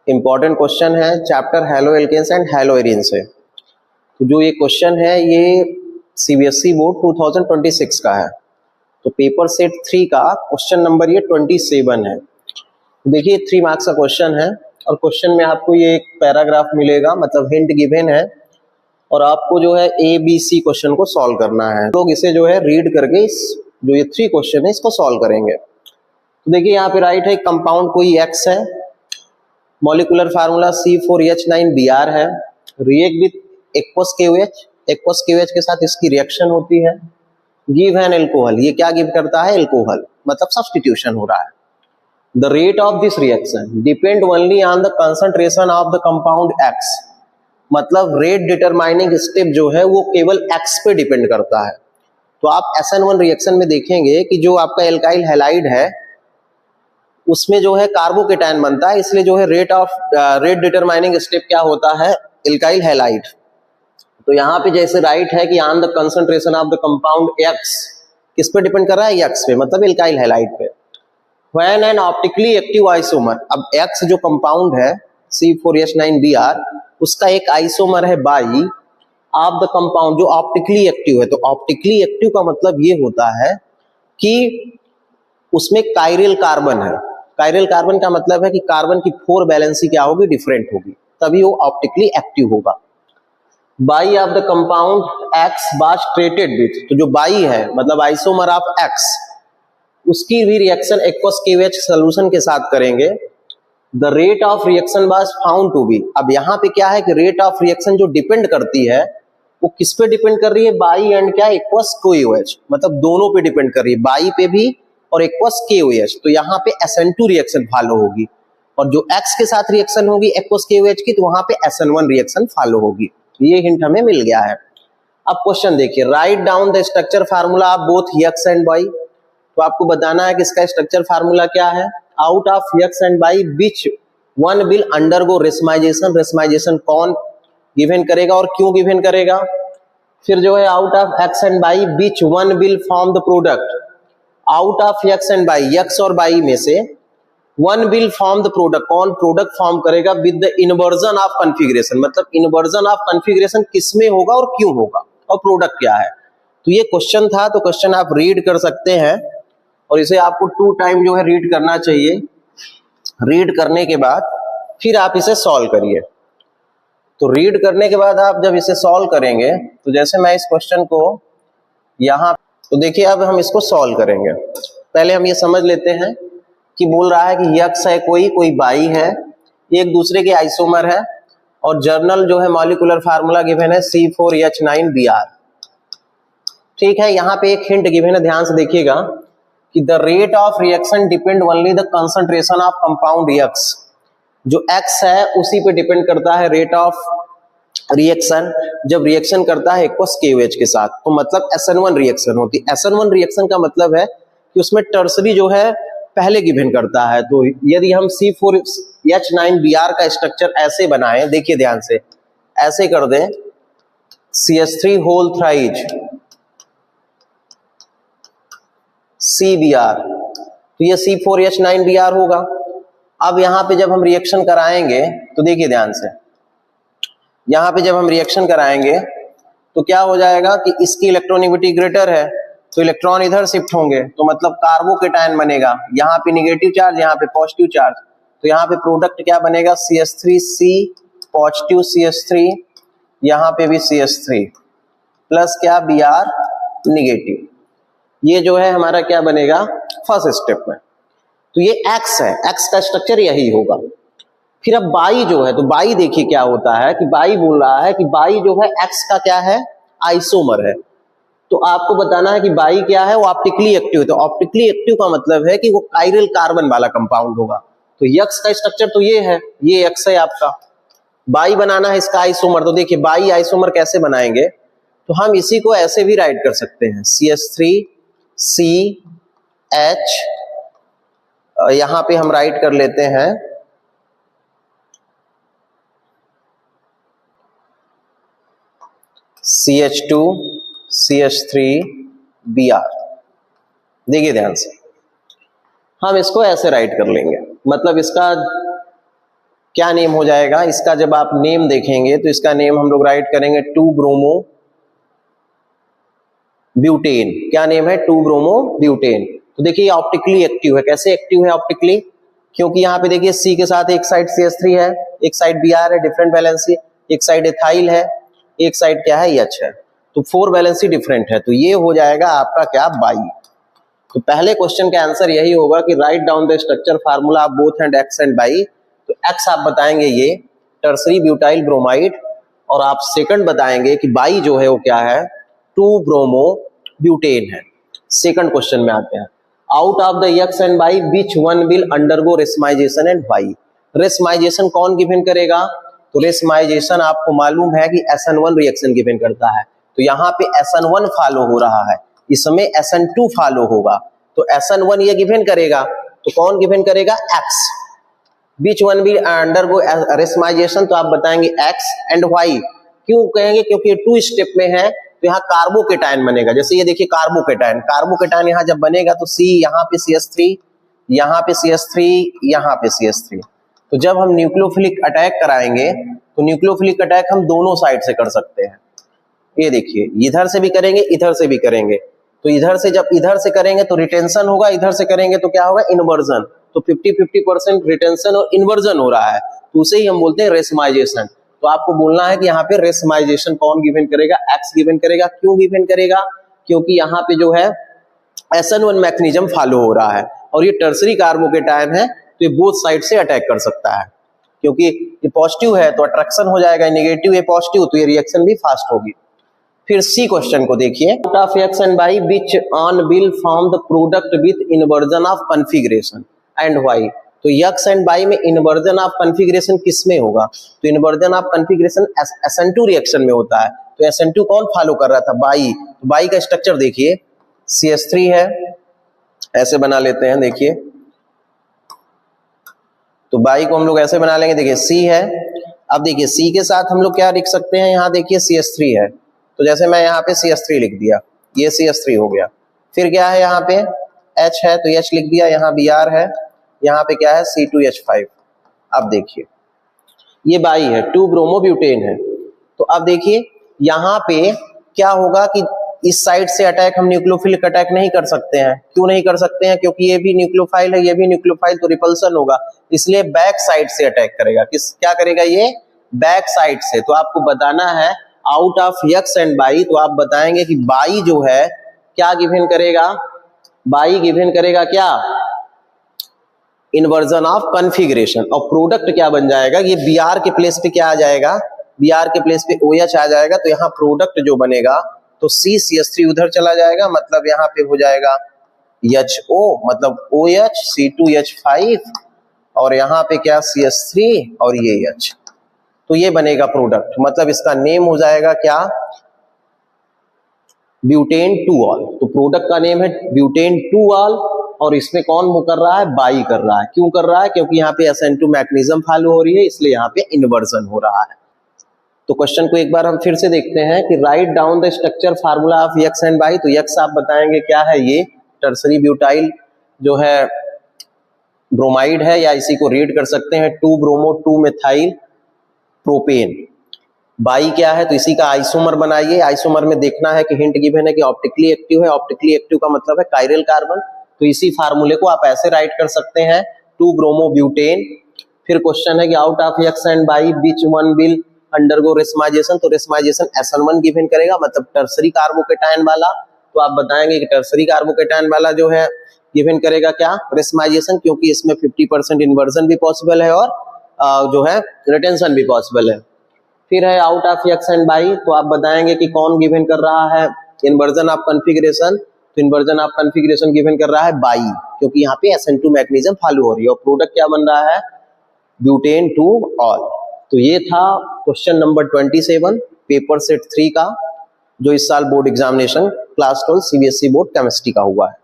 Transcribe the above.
Important question है chapter haloalkanes and haloarene से। तो जो ये क्वेश्चन है ये सीबीएसई बोर्ड 2026 का है। तो पेपर सेट 3 का क्वेश्चन नंबर ये 27 है। देखिए 3 मार्क्स का क्वेश्चन है और क्वेश्चन में आपको ये एक पैराग्राफ मिलेगा, मतलब हिंट गिवन है और आपको जो है ए बी सी क्वेश्चन को सॉल्व करना है। लोग इसे जो है रीड करके इस जो ये 3 क्वेश्चन है इसको सॉल्व करेंगे। तो देखिए यहाँ पे राइट है कंपाउंड कोई एक्स है, मॉलिक्यूलर फार्मूला C4H9Br है, रिएक्ट विथ एक्वस KOH के साथ इसकी रिएक्शन होती है, गिव एन एल्कोहल, ये क्या गिव करता है, एल्कोहल, मतलब सब्स्टिट्यूशन हो रहा है। The rate of this reaction depend only on the concentration of the compound X, मतलब रेट डिटरमाइनिंग स्टेप जो है वो केवल X पे डिपेंड करता है। तो आप SN1 रिएक्शन में देखेंगे कि जो आपका एल्काइल हैलाइड है उसमें जो है कार्बोकेटायन बनता है, इसलिए जो है रेट डिटरमाइनिंग स्टेप क्या होता है, एल्काइल हैलाइड। तो यहाँ पे जैसे राइट है कि on the concentration of the compound X, किस पे डिपेंड कर रहा है, X पे, मतलब एल्काइल हैलाइड पे। When an optically active isomer, अब X जो कंपाउंड है C4H9Br उसका एक आइसोमर है बाई ऑफ द कंपाउंड जो ऑप्टिकली एक्टिव है। तो ऑप्टिकली एक्टिव का मतलब ये होता है कि उसमें कायरल कार्बन है। कायरल कार्बन का मतलब है कि कार्बन की 4 वैलेंसी क्या होगी, डिफरेंट होगी, तभी वो ऑप्टिकली एक्टिव होगा। By of the compound X was treated with, तो जो बाई है मतलब आइसोमर ऑफ X उसकी भी रिएक्शन एक्वस KOH सॉल्यूशन के साथ करेंगे। The rate of reaction was found to be, अब यहाँ पे क्या है कि रेट ऑफ रिएक्शन जो डिपेंड करती है वो किस पे डिपेंड कर रही है, बाई एंड क्या, एक्वस KOH, मतलब दोनों पे डिपेंड कर रही है, बाई पे भी और एक्वस KOH। तो यहाँ पे SN2 रिएक्शन फॉलो होगी और जो X के साथ रिएक्शन होगी एक्वस KOH की, तो वहां पे SN1 रिएक्शन फॉलो होगी। ये हिंट हमें मिल गया है। अब क्वेश्चन देखिए, write down the structure formula of both X and Y। तो आपको बताना है कि इसका स्ट्रक्चर फार्मूला क्या है। Out of X and Y which one will undergo racemisation, racemisation कौन गिवन करेगा और क्यों गिवन करेगा। फिर जो है out of X and Y which one will form the product, out of X and Y, X और Y में से one will form the product, कौन प्रोडक्ट फॉर्म करेगा with the inversion of configuration, मतलब इन्वर्जन ऑफ कॉन्फ़िगरेशन किसमें होगा और क्यों होगा और प्रोडक्ट क्या है। तो ये क्वेश्चन था, तो क्वेश्चन आप रीड कर सकते हैं और इसे आपको 2 टाइम जो है रीड करना चाहिए। रीड करने के बाद फिर आप इसे सॉल्व करिए। तो रीड करने के बाद आप जब इसे सॉल्व करेंगे तो जैसे मैं इस क्वेश्चन को यहाँ, तो देखिए अब हम इसको सॉल्व करेंगे। पहले हम ये समझ लेते हैं कि बोल रहा है कि X है कोई बाई है, एक दूसरे के आइसोमर है और जर्नल जो है मॉलिक्यूलर फार्मूला गिवन है C4H9Br। ठीक है, यहाँ पे एक हिंट गिवन है, ध्यान से देखिएगा कि the rate of reaction depend only the concentration of compound X, जो X है उसी पे डिपेंड करता है रेट ऑफ रिएक्शन जब रिएक्शन करता है एक्वस KOH के साथ, तो मतलब SN1 रिएक्शन होती है। SN1 रिएक्शन का मतलब है कि उसमें टर्सरी जो है पहले गिवन करता है। तो यदि हम C4H9Br का स्ट्रक्चर ऐसे बनाएं, देखिए ध्यान से, ऐसे कर दें CH3 होल थ्राइज CBr, तो ये C4H9Br होगा। अब यहाँ पे जब हम रिएक्शन कराएंगे तो देखिए ध्यान से, यहाँ पे जब हम रिएक्शन कराएंगे तो क्या हो जाएगा कि इसकी इलेक्ट्रॉनिविटी ग्रेटर है तो इलेक्ट्रॉन इधर शिफ्ट होंगे, तो मतलब कार्बोकेटायन बनेगा, यहाँ पे निगेटिव चार्ज, यहाँ पे पॉजिटिव चार्ज, तो यहाँ पे प्रोडक्ट क्या बनेगा, CH3C पॉजिटिव CH3, यहाँ पे भी CH3 प्लस क्या Br निगेटिव। ये जो है हमारा क्या बनेगा फर्स्ट स्टेप में। तो ये X है, X का स्ट्रक्चर यही होगा। फिर अब बाई जो है, तो बाई देखिए क्या होता है कि बाई बोल रहा है कि बाई जो है X का क्या है, आइसोमर है। तो आपको बताना है कि बाई क्या है, वो ऑप्टिकली एक्टिव है। तो ऑप्टिकली एक्टिव का मतलब है कि वो कायरल कार्बन वाला कंपाउंड होगा। तो X का स्ट्रक्चर तो ये है, ये X है आपका। बाई बनाना है इसका आइसोमर, तो देखिए बाई आइसोमर कैसे बनाएंगे, तो हम इसी को ऐसे भी राइट कर सकते हैं CH3CH, यहां पे हम राइट कर लेते हैं CH2CH3Br। देखिए ध्यान से, हम इसको ऐसे राइट कर लेंगे, मतलब इसका क्या नेम हो जाएगा इसका? जब आप नेम देखेंगे तो इसका नेम हम लोग राइट करेंगे 2 ब्रोमो ब्यूटेन। क्या नेम है? 2 ब्रोमो ब्यूटेन। तो देखिए ऑप्टिकली एक्टिव है। कैसे एक्टिव है ऑप्टिकली? क्योंकि यहाँ पे देखिए C के साथ एक साइड CH3 है, एक साइड Br है, डिफरेंट वैलेंसी, एक साइड एथाइल है, एक साइड क्या है H है, तो 4 वैलेंसी डिफरेंट है। तो ये हो जाएगा आपका क्या? बाई। तो पहले क्वेश्चन का आंसर यही होगा कि write down the structure formula of both and x and by. तो एक्स आप बताएंगे ये टर्सरी ब्यूटाइल ब्रोमाइड, और आप सेकंड बताएंगे कि बाई जो है वो क्या है? 2 ब्रोमो ब्यूटेन है। सेकंड क्वेश्चन में आते हैं। Out of the x and Y which one will undergo racemisation and by? Racemisation कौन गिवन करेगा? तो रेसमाइजेशन आपको मालूम है कि SN1 रिएक्शन गिवन करता है। तो यहाँ पे SN1 फॉलो हो रहा है, इसमें SN2 फॉलो होगा। तो SN1 ये गिवन करेगा, तो कौन गिवन करेगा? X। Which one will undergo racemisation? तो आप बताएंगे X एंड Y। क्यों कहेंगे? क्योंकि 2 स्टेप में है, तो यहाँ कार्बोकेटाइन बनेगा। जैसे ये देखिए कार्बोकेटाइन, कार्बोकेटाइन यहाँ जब बनेगा तो C यहाँ पे CH3, यहाँ पे CH3, यहाँ पे CH3। तो जब हम न्यूक्लियोफिलिक अटैक कराएंगे तो न्यूक्लियोफिलिक अटैक हम दोनों साइड से कर सकते हैं। ये देखिए इधर से भी करेंगे, इधर से भी करेंगे। तो इधर से जब इधर से करेंगे तो रिटेंशन होगा, इधर से करेंगे तो क्या होगा? इन्वर्जन। तो 50-50% रिटेंशन और इन्वर्जन हो रहा है, तो उसे ही हम बोलते हैं रेसमाइजेशन। तो आपको बोलना है कि यहाँ पे रेसमाइजेशन कौन गिवन करेगा? एक्स गिवन करेगा। क्यों गिवन करेगा? क्योंकि यहाँ पे जो है SN1 मैकेनिज्म फॉलो हो रहा है, और ये टर्सरी कार्बोकेटाइन है, तो ये बोथ साइड से अटैक कर सकता है। क्योंकि ये पॉजिटिव है तो अट्रैक्शन हो जाएगा, नेगेटिव है पॉजिटिव, तो ये रिएक्शन भी फास्ट होगी। फिर C क्वेश्चन को देखिए। Out of X and Y which one will form the product with inversion of configuration and Y? तो एक्स एंड बाई में इन्वर्जन ऑफ कॉन्फिगरेशन किस में होगा? तो inversion of configuration SN2 reaction में होता है। तो SN2 कौन फॉलो कर रहा था? बाई। तो बाई का स्ट्रक्चर देखिए, CH3 है, ऐसे बना लेते हैं। देखिए तो बाई को हम लोग ऐसे बना लेंगे। देखिए C है, अब देखिए C के साथ हम लोग क्या लिख सकते हैं? यहाँ देखिए CH3 है, तो जैसे मैं यहाँ पे CH3 लिख दिया, ये CH3 हो गया। फिर क्या है? यहाँ पे H है तो H लिख दिया, यहाँ Br है, यहाँ पे क्या है? C2H5। अब देखिए ये बाई है, 2 ब्रोमो ब्यूटेन है। तो अब देखिए यहाँ पे क्या होगा कि इस साइड से अटैक हम न्यूक्लियोफिलिक अटैक नहीं कर सकते हैं। क्यों नहीं कर सकते हैं? क्योंकि ये भी न्यूक्लियोफाइल है, ये भी न्यूक्लियोफाइल, तो रिपल्सन होगा, इसलिए बैक साइड से अटैक करेगा। क्या करेगा? ये बैक साइड से। तो आपको बताना है out of X and by, तो आप बताएंगे कि बाई जो है क्या गिवन करेगा? बाई गिवन करेगा क्या? Inversion of configuration. और प्रोडक्ट क्या बन जाएगा? ये Br के प्लेस पे क्या आ जाएगा? Br के प्लेस पे OH आ जाएगा। तो यहाँ प्रोडक्ट जो बनेगा तो CCH3 उधर चला जाएगा, मतलब यहाँ पे हो जाएगा HO, मतलब OH C2H5, और यहाँ पे क्या? CH3 और ये H। तो ये बनेगा प्रोडक्ट, मतलब इसका नेम हो जाएगा क्या? ब्यूटेन 2ऑल। तो प्रोडक्ट का नेम है ब्यूटेन 2ऑल, और इसमें कौन वो कर रहा है? बाई कर रहा है। क्यों कर रहा है? क्योंकि यहाँ पे SN2 मैकेनिज्म फॉलो हो रही है, इसलिए यहाँ पे इन्वर्जन हो रहा है। तो क्वेश्चन को एक बार हम फिर से देखते हैं कि write down the structure formula of X and by. तो एक्स आप बताएंगे क्या है? ये टर्सरी ब्यूटाइल जो है ब्रोमाइड है, या इसी को रीड कर सकते हैं 2 ब्रोमो 2 मेथाइल प्रोपेन। बाई क्या है? तो इसी का आइसोमर बनाइए। आइसोमर में देखना है कि हिंट गिवन है कि ऑप्टिकली एक्टिव है। ऑप्टिकली एक्टिव का मतलब है कायरल कार्बन। तो इसी फार्मूले को आप ऐसे राइट कर सकते हैं 2 ब्रोमो ब्यूटेन। फिर क्वेश्चन है कि out of X and Y which one will undergo racemisation? तो रेसमाइजेशन SN1 गिवन करेगा, मतलब टर्सरी कार्बोकेटाइन वाला। तो आप बताएंगे कि टर्सरी कार्बोकेटाइन वाला जो है गिवन करेगा क्या? रेसमाइजेशन, क्योंकि इसमें 50% इन्वर्जन भी पॉसिबल है और जो है रिटेंशन भी पॉसिबल है। फिर है out of X and by, तो आप बताएंगे कि कौन गिवन कर रहा है? Inversion of configuration. तो इन्वर्जन ऑफ कॉन्फिगरेशन गिवन कर रहा है बाई, क्योंकि यहाँ पे SN2 मैकेनिज्म फॉलो हो रही है, और प्रोडक्ट क्या बन रहा है? ब्यूटेन 2ऑल। तो ये था क्वेश्चन नंबर 27 पेपर सेट 3 का, जो इस साल board examination class 12 CBSE board chemistry का हुआ है।